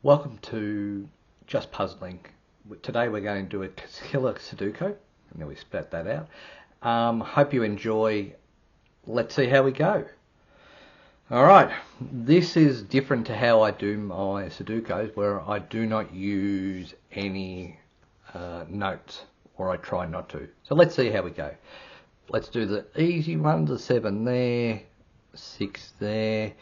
Welcome to Just Puzzling. Today we're going to do a Killer Sudoku, and then we spat that out. Hope you enjoy. Let's see how we go. Alright, this is different to how I do my Sudokus, where I do not use any notes, or I try not to. So let's see how we go. Let's do the easy ones, the 7 there, 6 there.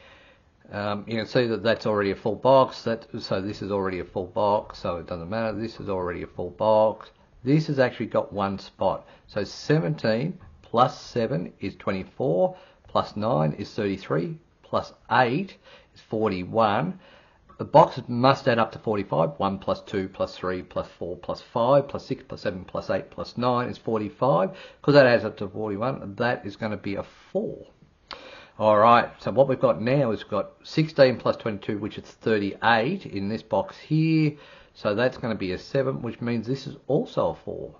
You can see that that's already a full box, so this is already a full box, so it doesn't matter. This is already a full box. This has actually got one spot. So 17 plus 7 is 24, plus 9 is 33, plus 8 is 41. The box must add up to 45. 1 plus 2 plus 3 plus 4 plus 5 plus 6 plus 7 plus 8 plus 9 is 45. Because that adds up to 41, that is going to be a 4. Alright, so what we've got now is we've got 16 plus 22, which is 38 in this box here. So that's going to be a 7, which means this is also a 4.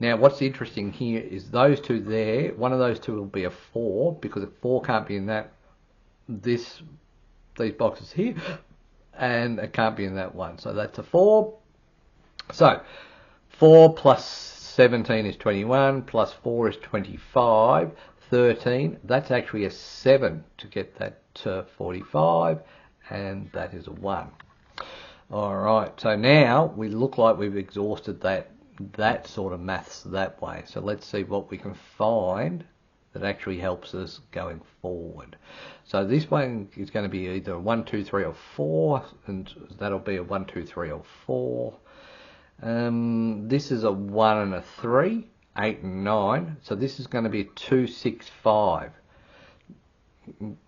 Now what's interesting here is those two there, one of those two will be a 4, because a 4 can't be in these boxes here, and it can't be in that one. So that's a 4. So 4 plus 17 is 21, plus 4 is 25. 13, that's actually a 7 to get that to 45, and that is a 1. Alright, so now we look like we've exhausted that sort of maths that way. So let's see what we can find that actually helps us going forward. So this one is going to be either a 1, 2, 3 or 4, and that'll be a 1, 2, 3 or 4. This is a 1 and a 3. 8 and 9, so this is going to be 2, 6, 5.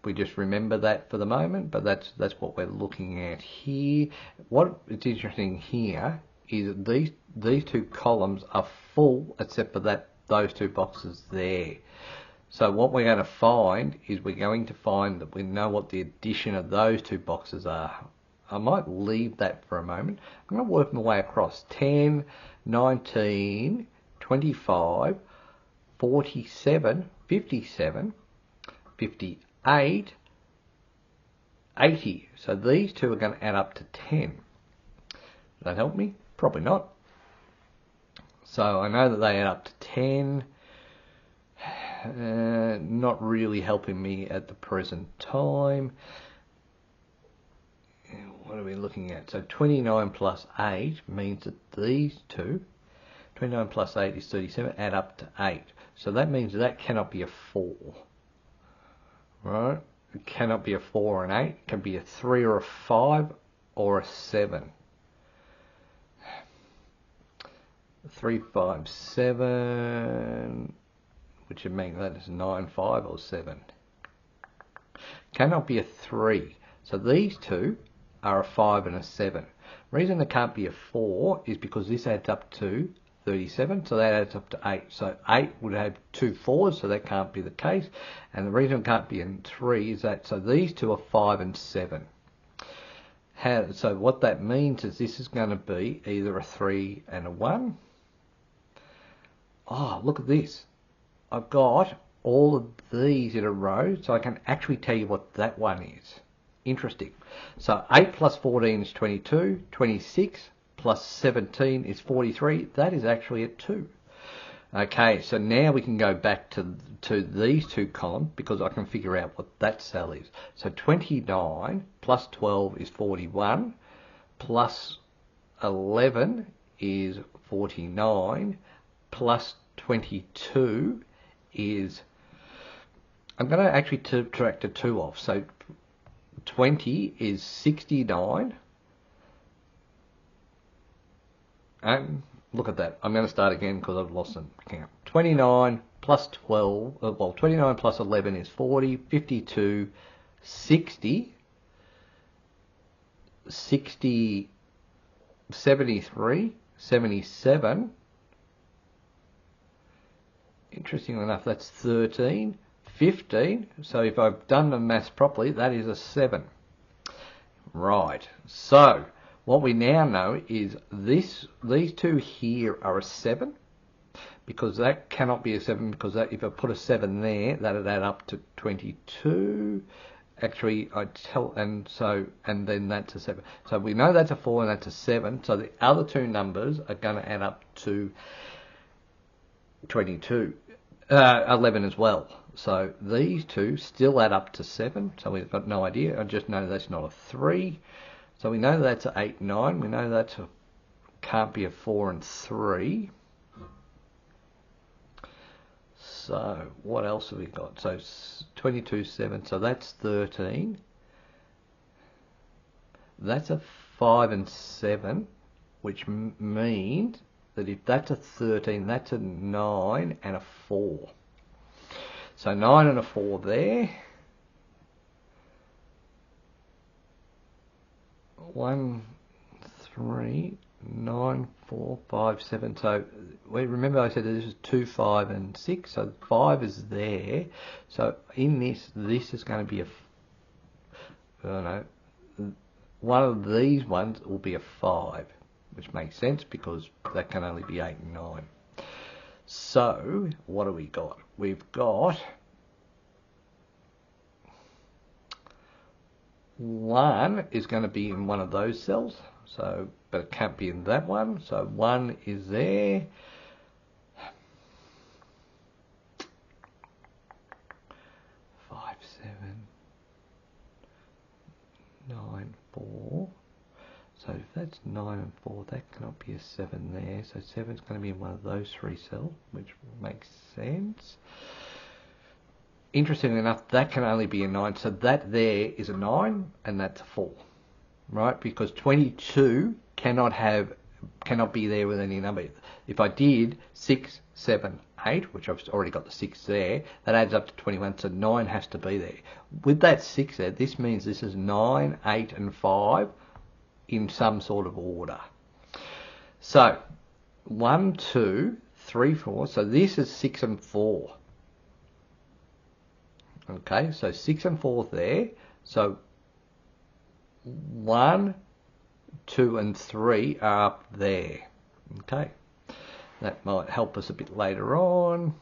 We just remember that for the moment, but that's what we're looking at here. What is interesting here is these two columns are full except for those two boxes there. So what we're going to find is we're going to find that we know what the addition of those two boxes are. I might leave that for a moment. I'm going to work my way across. 10, 19, 25, 47, 57, 58, 80. So these two are going to add up to 10. Does that help me? Probably not. So I know that they add up to 10. Not really helping me at the present time. What are we looking at? So 29 plus 8 means that these two, 29 plus 8 is 37, add up to 8. So that means that cannot be a 4. Right? It cannot be a 4 or an 8. It can be a 3 or a 5 or a 7. 3, 5, 7, which would mean that is 9, 5 or 7. Cannot be a 3. So these two are a 5 and a 7. The reason it can't be a 4 is because this adds up to 37, so that adds up to 8. So 8 would have 2 4s, so that can't be the case. And the reason it can't be in 3 is that, so these two are 5 and 7. So what that means is this is going to be either a 3 and a 1. Oh, look at this. I've got all of these in a row, so I can actually tell you what that one is. Interesting. So 8 plus 14 is 22, 26 plus 17 is 43. That is actually a 2. Okay, so now we can go back to these two columns because I can figure out what that cell is. So 29 plus 12 is 41, plus 11 is 49, plus 22 is, I'm going to actually subtract a 2 off. So 20 is 69. And look at that. I'm going to start again because I've lost the count. 29 plus 12, 29 plus 11 is 40, 52, 60, 73, 77. Interesting enough, that's 13, 15. So if I've done the maths properly, that is a 7. Right. So what we now know is these two here are a 7, because that cannot be a 7, because if I put a 7 there, that would add up to 22, actually, and then that's a 7. So we know that's a 4 and that's a 7. So the other two numbers are going to add up to 11 as well. So these two still add up to 7. So we've got no idea. I just know that's not a 3. So we know that's an 8, 9. We know that can't be a 4 and 3. So what else have we got? So 22, 7. So that's 13. That's a 5 and 7, which means that if that's a 13, that's a 9 and a 4. So 9 and a 4 there. 1, 3, 9, 4, 5, 7. So remember I said that this is 2, 5 and 6. So 5 is there. So in this is going to be I don't know, one of these ones will be a 5, which makes sense because that can only be 8 and 9. So what do we got? We've got 1 is going to be in one of those cells, so but it can't be in that one. So 1 is there. 5, 7, 9, 4. So if that's 9 and 4, that cannot be a 7 there. So 7 is going to be in one of those 3 cells, which makes sense. Interestingly enough, that can only be a 9. So that there is a 9 and that's a 4, right? Because 22 cannot be there with any number. If I did 6, 7, 8, which I've already got the 6 there, that adds up to 21. So 9 has to be there. With that 6 there, this means this is 9, 8 and 5 in some sort of order. So 1, 2, 3, 4. So this is 6 and 4. Okay, so 6 and 4 there. So 1, 2 and 3 are up there. Okay, that might help us a bit later on.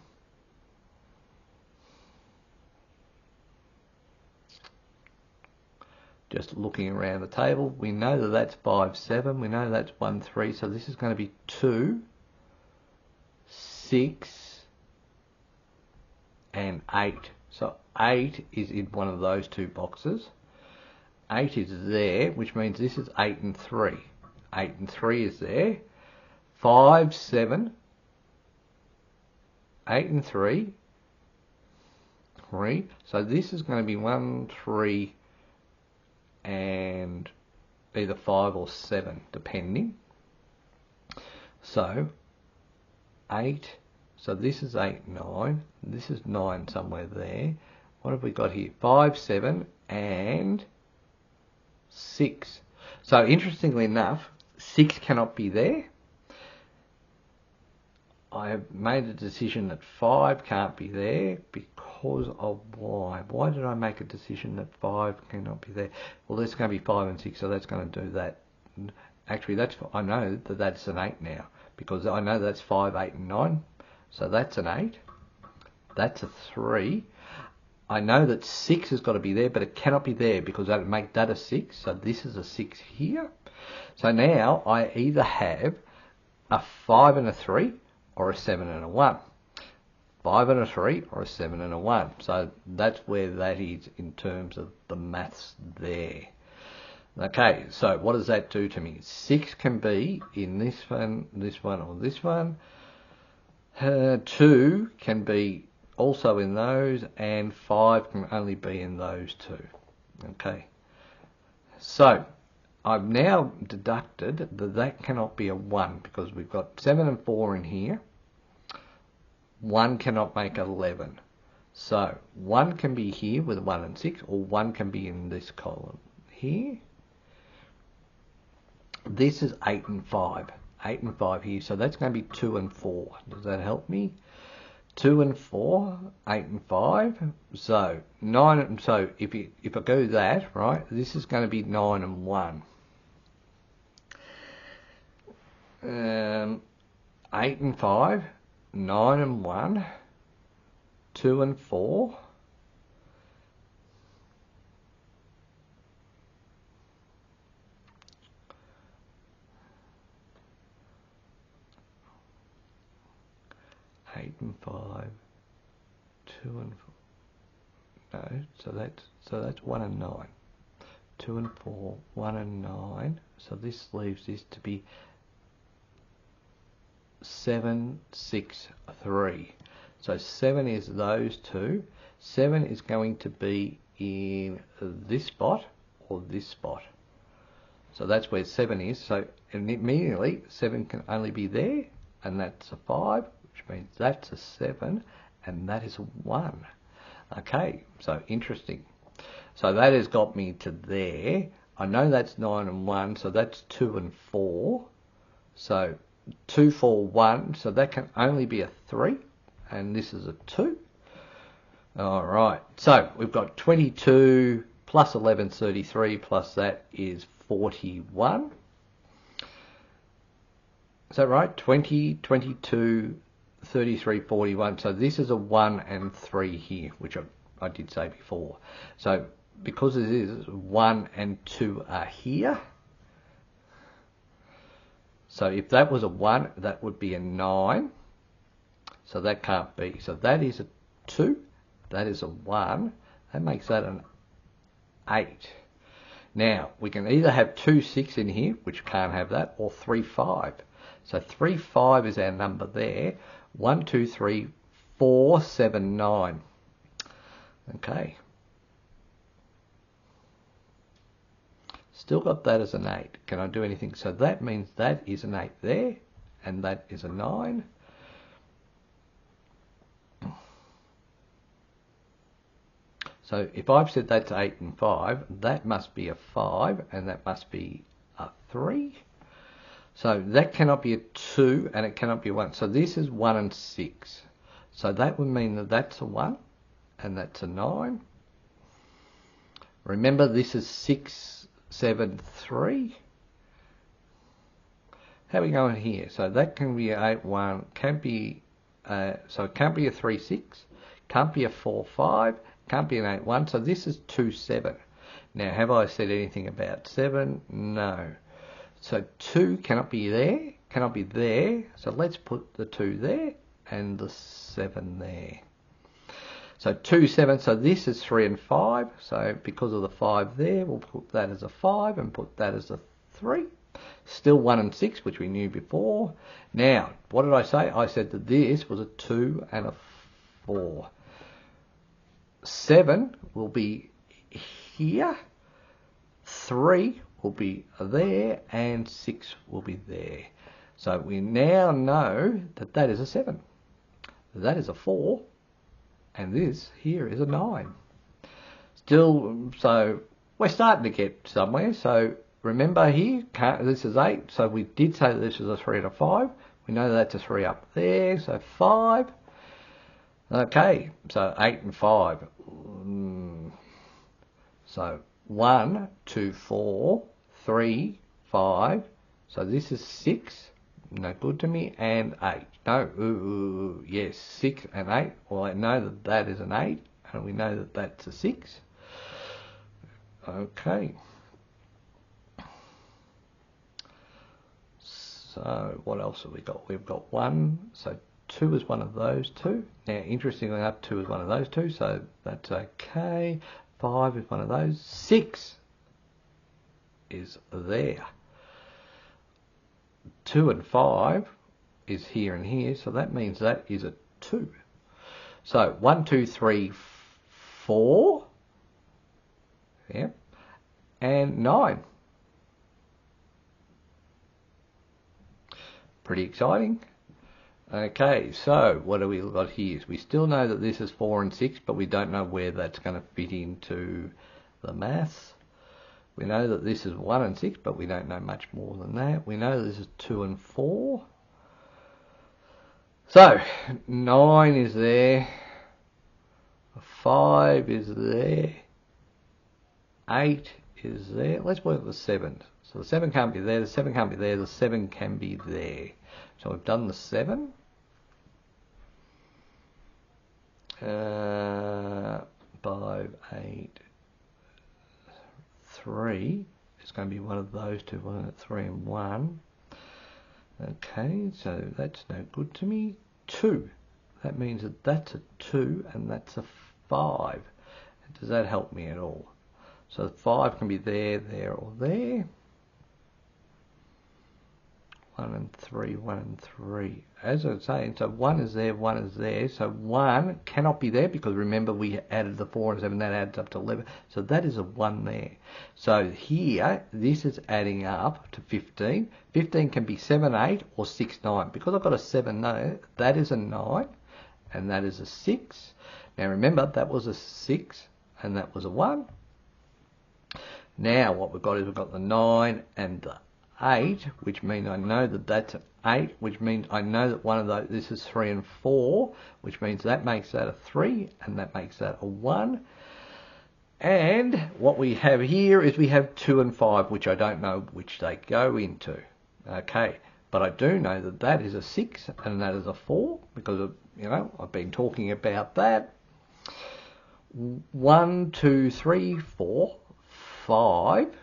Just looking around the table, we know that that's 5, 7. We know that's 1, 3. So this is going to be 2, 6, and 8. So 8 is in one of those two boxes. 8 is there, which means this is 8 and 3. 8 and 3 is there. 5, 7, 8 and 3. 3. So this is going to be 1, 3, and either 5 or 7, depending. So 8. So this is 8, 9. This is 9 somewhere there. What have we got here? 5, 7, and 6. So interestingly enough, 6 cannot be there. I have made a decision that 5 can't be there because of why? Why did I make a decision that 5 cannot be there? Well, there's going to be 5 and 6, so that's going to do that. Actually, I know that that's an 8 now because I know that's 5, 8, and 9. So that's an 8. That's a 3. I know that 6 has got to be there, but it cannot be there because that would make that a 6. So this is a 6 here. So now I either have a 5 and a 3 or a 7 and a 1. 5 and a 3 or a 7 and a 1. So that's where that is in terms of the maths there. Okay, so what does that do to me? 6 can be in this one, or this one. 2 can be also in those, and 5 can only be in those two. Okay, so I've now deducted that that cannot be a 1 because we've got 7 and 4 in here. 1 cannot make 11. So 1 can be here with 1 and 6, or 1 can be in this column here. This is 8 and 5. 8 and 5 here, so that's going to be 2 and 4. Does that help me? 2 and 4, 8 and 5. So 9. So if I go that, right, this is going to be 9 and 1. 8 and 5, 9 and 1, 2 and 4, 8 and 5, 2 and 4. No, so that's 1 and 9. 2 and 4, 1 and 9. So this leaves this to be 7, 6, 3. So 7 is those two. 7 is going to be in this spot or this spot. So that's where 7 is. So immediately 7 can only be there, and that's a 5, which means that's a 7, and that is a 1. Okay, so interesting. So that has got me to there. I know that's 9 and 1, so that's 2 and 4. So 2, 4, 1, so that can only be a 3, and this is a 2. All right, so we've got 22 plus 11, 33, plus that is 41. Is that right? 20, 22, 33, 41. So this is a 1 and 3 here, which I did say before. So because it is 1 and 2 are here. So if that was a 1, that would be a 9. So that can't be. So that is a 2. That is a 1. That makes that an 8. Now, we can either have 2, 6 in here, which can't have that, or 3, 5. So 3, 5 is our number there. 1, 2, 3, 4, 7, 9. Okay. Still got that as an 8. Can I do anything? So that means that is an 8 there, and that is a 9. So if I've said that's 8 and 5, that must be a 5, and that must be a 3. So that cannot be a 2, and it cannot be a 1. So this is 1 and 6. So that would mean that that's a 1, and that's a 9. Remember, this is 6, 7, 3. How are we going here? So that can be 8, 1, can't be, so it can't be a 3, 6, can't be a 4, 5, can't be an 8, 1. So this is 2, 7. Now, have I said anything about 7? No. So 2 cannot be there, cannot be there. So let's put the 2 there and the 7 there. So 2, 7, so this is 3 and 5. So because of the 5 there, we'll put that as a 5 and put that as a 3. Still 1 and 6, which we knew before. Now, what did I say? I said that this was a 2 and a 4. 7 will be here. 3 will be there, and 6 will be there. So we now know that that is a 7. That is a 4. And this here is a 9. Still, so we're starting to get somewhere. So remember here, this is 8. So we did say that this is a 3 and a 5. We know that's a 3 up there. So 5. Okay, so 8 and 5. So 1, 2, 4, 3, 5. So this is 6. No good to me. And 8. No, yes, 6 and 8. Well, I know that that is an 8. And we know that that's a 6. Okay. So what else have we got? We've got 1. So 2 is one of those two. Now, interestingly enough, 2 is one of those two. So that's okay. 5 is one of those. 6 is there. 2 and 5 is here and here, so that means that is a 2. So 1, 2, 3, 4, yeah, and 9. Pretty exciting. Okay, so what do we got here? We still know that this is 4 and 6, but we don't know where that's going to fit into the maths. We know that this is 1 and 6, but we don't know much more than that. We know this is 2 and 4. So 9 is there. 5 is there. 8 is there. Let's work the 7. So the 7 can't be there. The 7 can't be there. The 7 can be there. So we've done the 7. 5, 8, 3. It's going to be one of those two, wasn't it? 3 and 1. Okay, so that's no good to me. 2. that means that that's a 2 and that's a 5. Does that help me at all? So 5 can be there, there, or there. 1 and 3, 1 and 3. As I was saying, so 1 is there, 1 is there. So 1 cannot be there because remember we added the 4 and 7, that adds up to 11. So that is a 1 there. So here, this is adding up to 15. 15 can be 7, 8 or 6, 9. Because I've got a 7 there, that is a 9 and that is a 6. Now remember, that was a 6 and that was a 1. Now what we've got is we've got the 9 and the 8, which means I know that that's an 8, which means I know that one of those, this is 3 and 4, which means that makes that a 3, and that makes that a 1. And what we have here is we have 2 and 5, which I don't know which they go into. Okay, but I do know that that is a 6, and that is a 4, because of, you know, I've been talking about that. 1, 2, 3, 4, 5,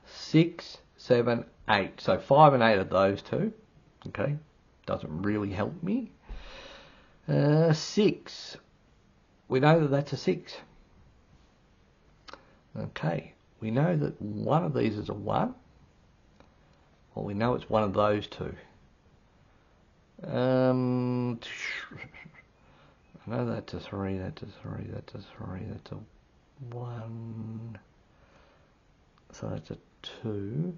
6, 7, 8. So 5 and 8 are those two. Okay, doesn't really help me. 6. We know that that's a 6. Okay, we know that one of these is a 1. Well, we know it's one of those two. I know that's a 3, that's a 3, that's a 3, that's a 1. So that's a 2,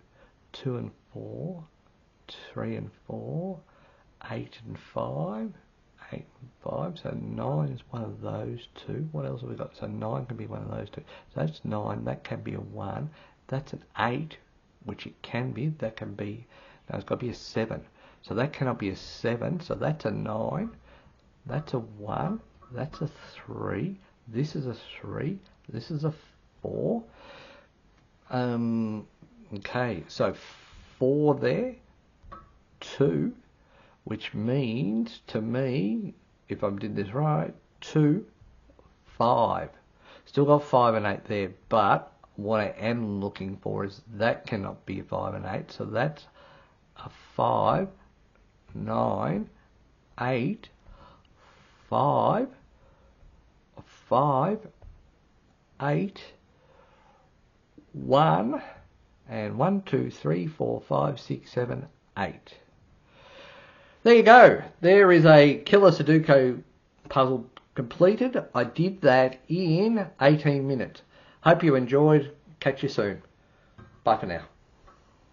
2 and 4, 3 and 4, 8 and 5, 8 and 5. So 9 is one of those two. What else have we got? So 9 can be one of those two. So that's 9. That can be a 1. That's an 8, which it can be. That can be, no, it's got to be a 7. So that cannot be a 7. So that's a 9. That's a 1. That's a 3. This is a 3. This is a 4. Okay, so 4 there, 2, which means to me, if I did this right, 2, 5. Still got 5 and 8 there, but what I am looking for is that cannot be a 5 and 8, so that's a 5, 9, 8, 5, 5, 8, 1, and 1, 2, 3, 4, 5, 6, 7, 8. There you go. There is a Killer Sudoku puzzle completed. I did that in 18 minutes. Hope you enjoyed. Catch you soon. Bye for now.